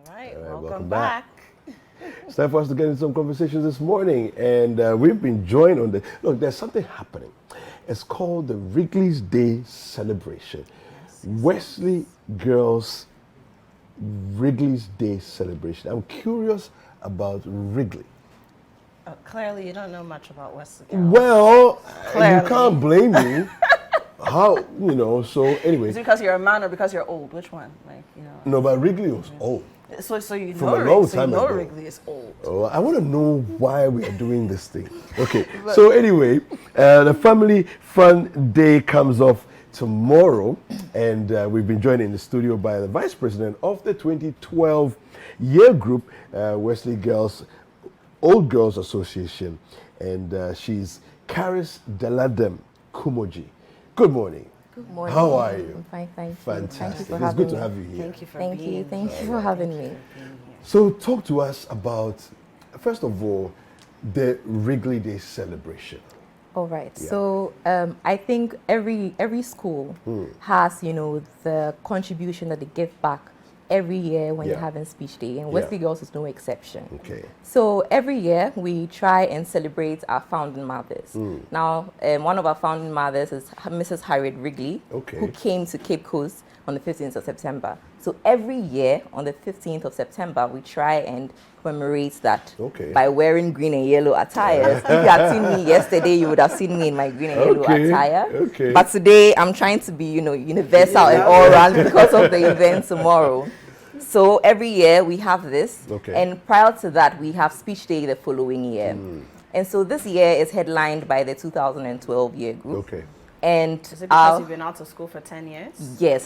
All right, Welcome back. It's time for us to get into some conversations this morning, and we've been joined on the look. There's something happening. It's called the Wrigley's Day Celebration. Wesley Girls Wrigley's Day Celebration. I'm curious about Wrigley. Clearly, you don't know much about Wesley Girls. Well, Clearly. you can't blame me. How, so anyway. Is it because you're a man or because you're old? Which one? No, but Wrigley was old. So you From know, a long so time you know ago. Wrigley is old. Oh, I want to know why we are doing this thing. Okay, so anyway, the Family Fun Day comes off tomorrow, and we've been joined in the studio by the Vice President of the 2012 year group, Wesley Girls, Old Girls Association, and she's Karis Daladem Kumoji. Good morning. Good morning. How are you? I'm fine, thank you. Fantastic. Thank you for It's having good to me. have you here. Thank you for Thank being you. Thank here. you for having me. So talk to us about, first of all, the Wrigley Day celebration. All right. Yeah. So I think every school has, the contribution that they give back every year when Yeah. you're having speech day, and Yeah. Wesley Girls is no exception. Okay. So every year we try and celebrate our founding mothers. Now, one of our founding mothers is Mrs. Harriet Wrigley, Okay. who came to Cape Coast on the 15th of September. So every year on the 15th of September, we try and commemorate that Okay. by wearing green and yellow attires. If you had seen me yesterday, you would have seen me in my green and yellow Okay, attire. okay. But today, I'm trying to be, universal and all around because of the event tomorrow. So every year we have this, Okay. and prior to that, we have speech day the following year. And so this year is headlined by the 2012 year group. Okay. And Is it because you've been out of school for 10 years? yes,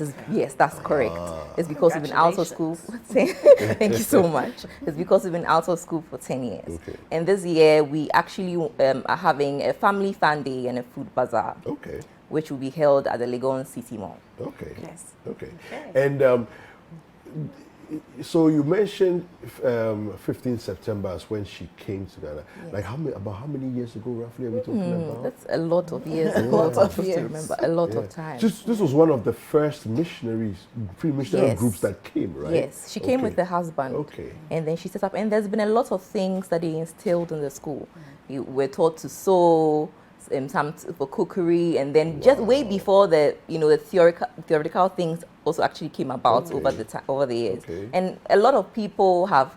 that's correct. It's because we've been out of school. Thank you so much. It's because we've been out of school for 10 years. Okay. And this year we actually are having a family fun day and a food bazaar, Okay. which will be held at the Legon City Mall. Okay. Yes. Okay. Okay. And so you mentioned 15th September is when she came to Ghana. Yes. Like about how many years ago roughly are we talking about? That's a lot of years. A lot of to years. remember. A lot Yeah. of time. This was one of the first pre-missionary Yes. groups that came, right? Yes, she came Okay. with her husband. Okay. And then she set up, and there's been a lot of things that they instilled in the school. You were taught to sew, some for cookery, and then just way before the the theoretical things also actually came about Okay. over the years. Okay. And a lot of people have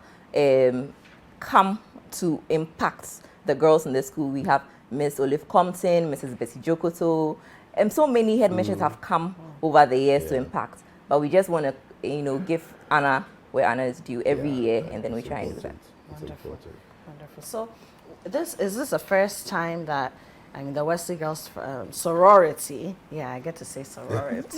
come to impact the girls in the school. We have Miss Olive Compton, Mrs. Bessie Jokoto, and so many headmasters have come over the years to Yeah. impact. But we just want to give Anna where Anna is due every Yeah, year, and then we it's try and do that. important. It's Wonderful. important. Wonderful. So, is this the first time that the Wesley Girls sorority? Yeah, I get to say sorority.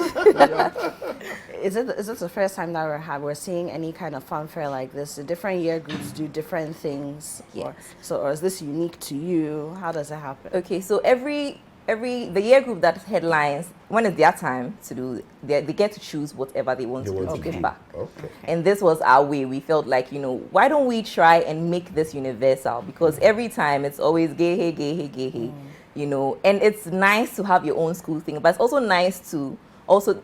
Is it the first time that we're seeing any kind of funfair like this? The different year groups do different things. Yes. Or is this unique to you? How does it happen? Okay, so the year group that headlines, when it's their time to do, they get to choose whatever they want They to do want to to give do. back. Okay. And this was our way. We felt like, why don't we try and make this universal? Because every time it's always gay, hey, gay, hey, gay, hey. And it's nice to have your own school thing, but it's also nice to also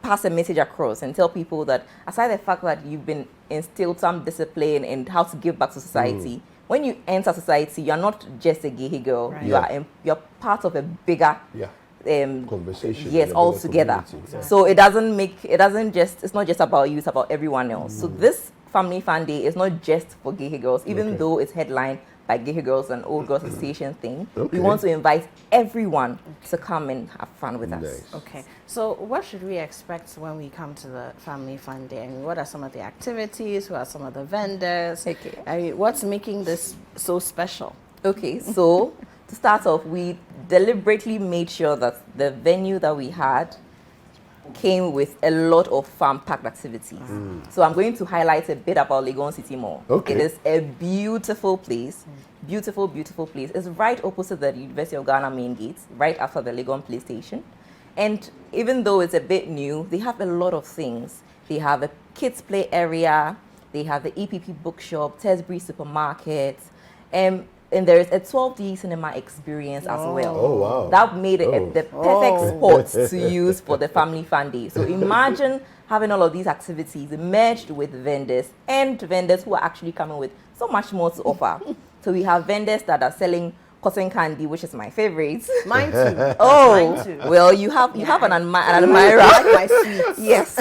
pass a message across and tell people that aside the fact that you've been instilled some discipline and how to give back to society, when you enter society, you're not just a gay girl. Right. You you're part of a bigger Yeah. Conversation. yes, in a all bigger together. community. So it's not just about you, it's about everyone else. So this Family Fun Day is not just for gay girls, even Okay. though it's headlined by Gay Girls and Old Girls Association thing. Okay. We want to invite everyone to come and have fun with us. Nice. Okay, so what should we expect when we come to the Family Fun Day? What are some of the activities? Who are some of the vendors? Okay. What's making this so special? Okay, so to start off, we deliberately made sure that the venue that we had came with a lot of fun-packed activities. So I'm going to highlight a bit about Legon City Mall. Okay. It is a beautiful place, beautiful, beautiful place. It's right opposite the University of Ghana main gate, right after the Legon police station. And even though it's a bit new, they have a lot of things. They have a kids play area, they have the EPP bookshop, Tesbury supermarket. and there is a 12D cinema experience as well. Oh, wow. That made it Oh. the perfect spot to use for the family fun day. So imagine having all of these activities merged with vendors, and vendors who are actually coming with so much more to offer. So we have vendors that are selling cotton candy, which is my favorite. Mine too. Oh, Mine too. well, you have an admirer. I like my sweets. Yes.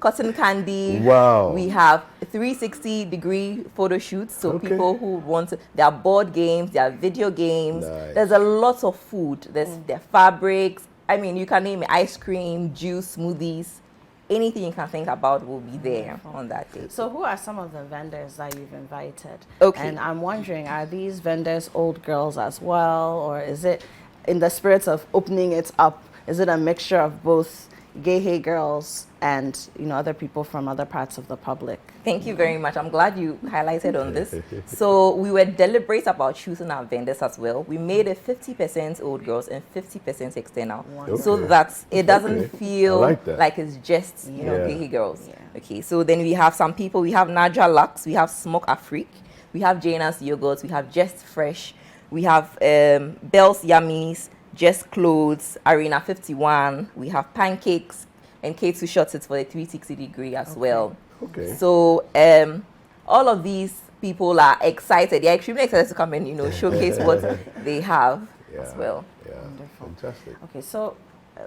Cotton candy. Wow. We have 360-degree photo shoots. So Okay. people who want to, there are board games, there are video games. Nice. There's a lot of food. There are fabrics. I mean, you can name it: ice cream, juice, smoothies. Anything you can think about will be there on that day. So who are some of the vendors that you've invited? Okay. And I'm wondering, are these vendors old girls as well, or is it in the spirit of opening it up? Is it a mixture of both gay girls and other people from other parts of the public? Thank you very much. I'm glad you highlighted on this. So we were deliberate about choosing our vendors as well. We made it 50% old girls and 50% external, so Okay. that it doesn't Okay. feel I like that. like it's just Yeah. gay girls. Yeah. Okay, so then we have some people. We have Naja Lux, we have Smoke Afrique, we have Jana's Yogurts, we have Just Fresh, we have Bell's Yummies, Just Clothes, Arena 51. We have Pancakes and K2 Shots for the 360-degree as well. Okay. So all of these people are excited. They're extremely excited to come and showcase what they have as well. Yeah. Wonderful. Fantastic. Okay, so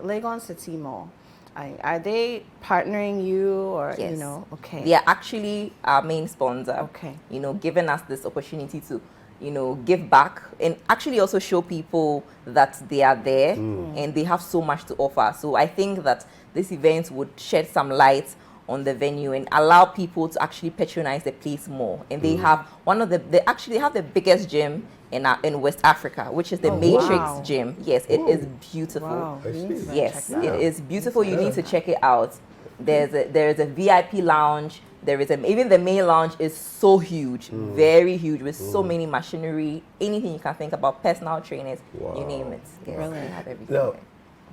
Legon City Mall, are they partnering you, or Yes. Okay. They are actually our main sponsor. Okay. Giving us this opportunity to give back and actually also show people that they are there and they have so much to offer. So I think that this event would shed some light on the venue and allow people to actually patronize the place more. And they have they actually have the biggest gym in West Africa, which is the Oh, Matrix wow. gym. Yes, it is beautiful. Wow. I see. Yes, Check it that is beautiful. You need to check it out. There's a VIP lounge. There is even the main lounge is so huge, very huge, with so many machinery, anything you can think about, personal trainers, you Wow. name it. Yes, Really? we have everything Now, there.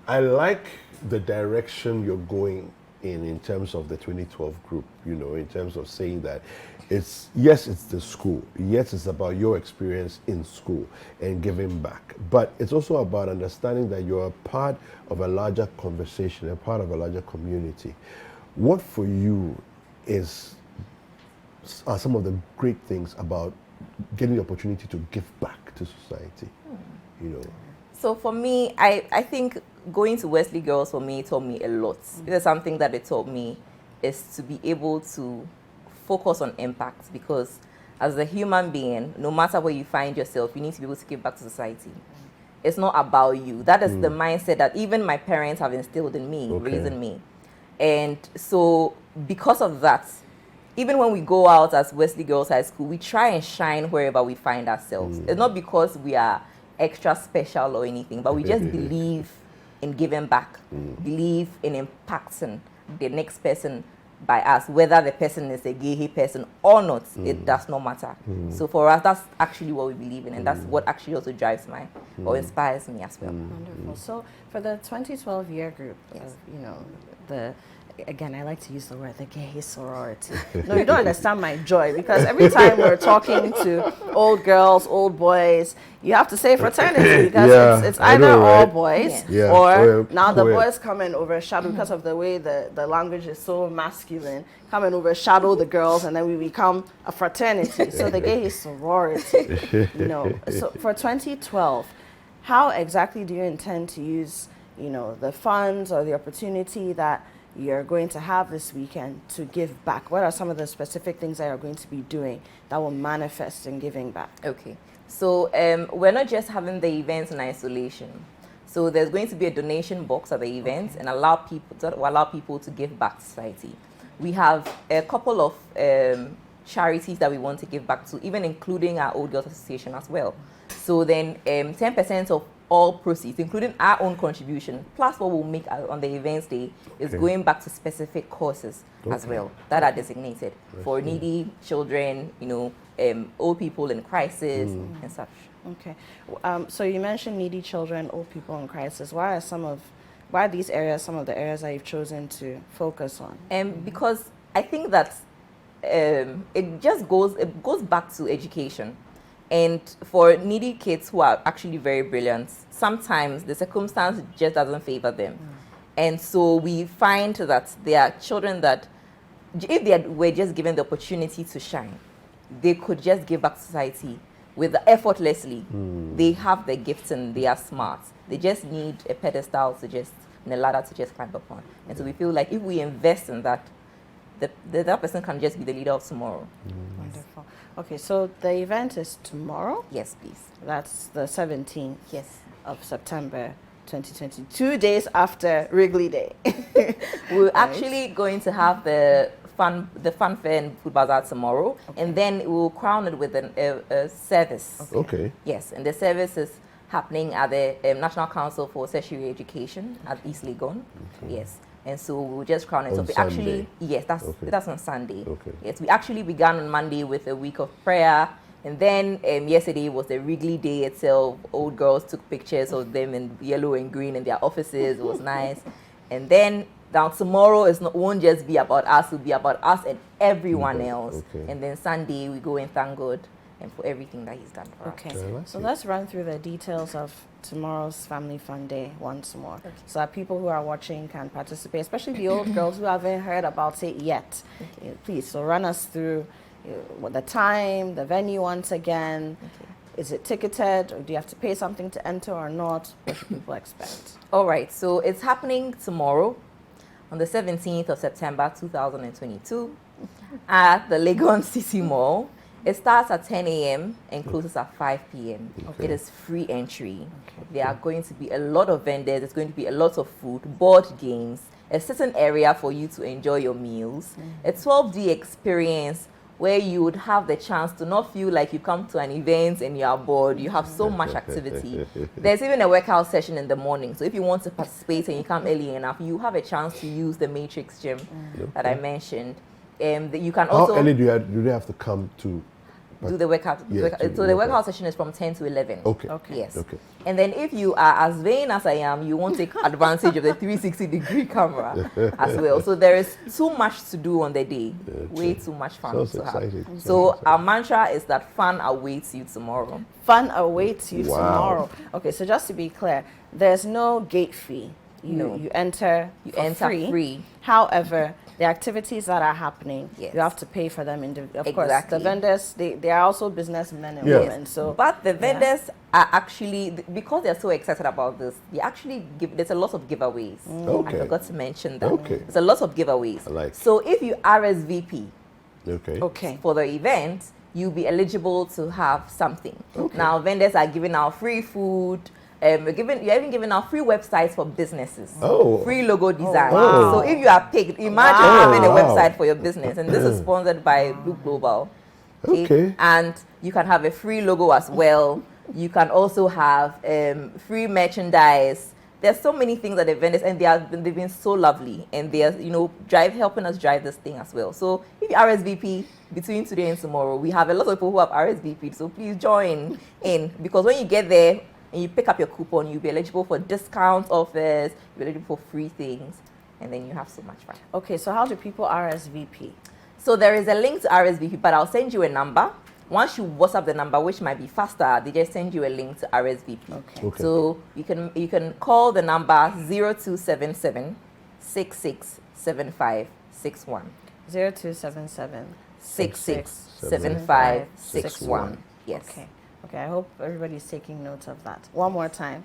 I like the direction you're going in terms of the 2012 group, in terms of saying that it's the school. Yes, it's about your experience in school and giving back. But it's also about understanding that you're a part of a larger conversation, a part of a larger community. What for you are some of the great things about getting the opportunity to give back to society? So for me, I think going to Wesley Girls for me taught me a lot. There's something that it taught me is to be able to focus on impact, because as a human being, no matter where you find yourself, you need to be able to give back to society. It's not about you. That is the mindset that even my parents have instilled in me, raising me. And so because of that, even when we go out as Wesley Girls High School, we try and shine wherever we find ourselves. It's not because we are extra special or anything, but we just believe in giving back, believe in impacting the next person by us, whether the person is a gay person or not, it does not matter. So for us, that's actually what we believe in, and that's what actually also drives or inspires me as well. Wonderful. So for the 2012 year group, Yes. again, I like to use the word the gay sorority. No, you don't understand my joy, because every time we're talking to old girls, old boys, you have to say fraternity, because Yeah, it's I either know, all right? boys Yeah. or now the co-ed. boys come and overshadow, because of the way the language is so masculine, come and overshadow the girls, and then we become a fraternity. So the gay sorority, So for 2012, how exactly do you intend to use, the funds or the opportunity that you're going to have this weekend to give back? What are some of the specific things that you're going to be doing that will manifest in giving back? Okay, so we're not just having the events in isolation. So there's going to be a donation box at the event and allow people to give back to society. We have a couple of charities that we want to give back to, even including our Old Girls Association as well. So then 10% of all proceeds, including our own contribution, plus what we'll make on the events day, is going back to specific causes as well that are designated for needy children, old people in crisis and such. Okay. So you mentioned needy children, old people in crisis. Why are these areas some of the areas that you've chosen to focus on? Because I think that it goes back to education. And for needy kids who are actually very brilliant, sometimes the circumstance just doesn't favor them. And so we find that there are children that, if they were just given the opportunity to shine, they could just give back to society with effortlessly. They have the gifts and they are smart. They just need a pedestal to just, and a ladder to just climb upon. And so we feel like if we invest in that, that person can just be the leader of tomorrow. Wonderful. Okay, so the event is tomorrow. Yes, please. That's the 17th Yes. of September 2020, 2 days after Wrigley Day. We're actually going to have the funfair and food bazaar tomorrow, and then we'll crown it with a service. Okay. Yes, and the service is happening at the National Council for Tertiary Education at East Legon. Yes, and so we'll just crown it. On So Sunday? yes, Okay. that's on Sunday. Okay. Yes, we actually began on Monday with a week of prayer. And then yesterday was the Wrigley Day itself. Old girls took pictures of them in yellow and green in their offices. It was nice. And then now tomorrow won't just be about us. It'll be about us and everyone else. Okay. And then Sunday we go and thank God and for everything that He's done for us. Okay, I like so it. let's run through the details of tomorrow's Family Fun Day once more, so that people who are watching can participate, especially the old girls who haven't heard about it yet. Please, so run us through the time, the venue once again. Is it ticketed, or do you have to pay something to enter or not? What should people expect? All right, so it's happening tomorrow on the 17th of September 2022 at the Legon City Mall. It starts at 10 a.m. and closes at 5 p.m. Okay. It is free entry. There are going to be a lot of vendors. There's going to be a lot of food, board games, a certain area for you to enjoy your meals, a 12D experience where you would have the chance to not feel like you come to an event and you are bored. You have so much activity. There's even a workout session in the morning. So if you want to participate and you come early enough, you have a chance to use the Matrix gym that I mentioned. You can also How early do they have to come to? do the workout. Yeah, So the workout session is from 10 to 11. Okay. Okay. Yes. Okay. And then if you are as vain as I am, you won't take advantage of the 360-degree camera as well. So there is too much to do on the day. Way too much fun Sounds to exciting. have. So our mantra is that fun awaits you tomorrow. Fun awaits you Wow. tomorrow. Okay, so just to be clear, there's no gate fee. No. You enter for enter free. free. However, the activities that are happening, Yes. you have to pay for them. Of course, Exactly. the vendors, they are also businessmen and Yeah. women. So, But the vendors are actually, because they're so excited about this, they actually there's a lot of giveaways. Okay. I forgot to mention that. Okay. There's a lot of giveaways. I like. So if you RSVP Okay. okay. for the event, you'll be eligible to have something. Okay. Now, vendors are giving out free food. You're even giving out free websites for businesses. Oh. Free logo design. wow. So if you are picked, imagine Wow. having a Wow. website for your business. And this is sponsored by Blue Global. Okay. And you can have a free logo as well. You can also have free merchandise. There's so many things that the vendors, and they've been so lovely, and they are helping us drive this thing as well. So if you RSVP between today and tomorrow, we have a lot of people who have RSVP'd. So please join in, because when you get there and you pick up your coupon, you'll be eligible for discount offers, you'll be eligible for free things, and then you have so much fun. Okay, so how do people RSVP? So there is a link to RSVP, but I'll send you a number. Once you WhatsApp the number, which might be faster, they just send you a link to RSVP. Okay. Okay. So you can call the number 0277 667561. 0277 667561. Yes. Okay. Okay, I hope everybody's taking notes of that. One more time.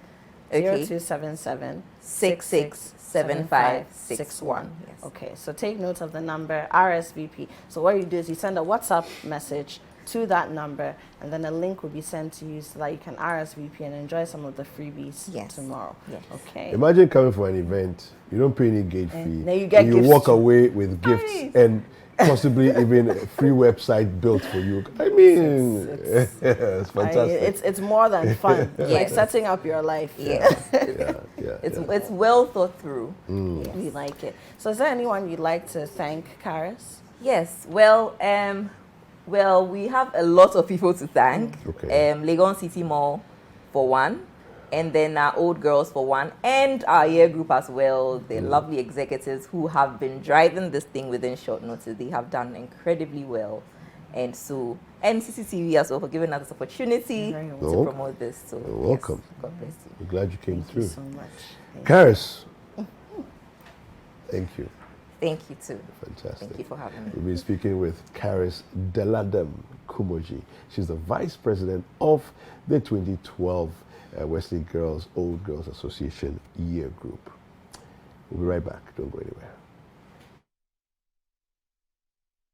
Okay. 0277 667561. Yes. Okay, so take note of the number RSVP. So what you do is you send a WhatsApp message to that number, and then a link will be sent to you so that you can RSVP and enjoy some of the freebies Yes. tomorrow. Yes. Okay. Imagine coming for an event, you don't pay any gate fee. then you get and gifts walk too. away with gifts Nice. and possibly even a free website built for you. I mean, it's fantastic. It's more than fun. It's like Yes. setting up your life. Yes. It's It's well thought through. Yes. We like it. So is there anyone you'd like to thank, Karis? Yes, well, we have a lot of people to thank. Okay. Legon City Mall for one, and then our old girls for one, and our year group as well. The lovely executives who have been driving this thing within short notice. They have done incredibly well. And so, and CCTV as well for giving us this opportunity Very to welcome. promote this. So, You're welcome. yes, God bless you. I'm glad you came Thank you through. so much. Thank Karis, thank you. Thank you too. Fantastic. Thank you for having me. We've been speaking with Karis Deladem Kumoji. She's the Vice President of the 2012 Wesley Girls Old Girls Association Year Group. We'll be right back. Don't go anywhere.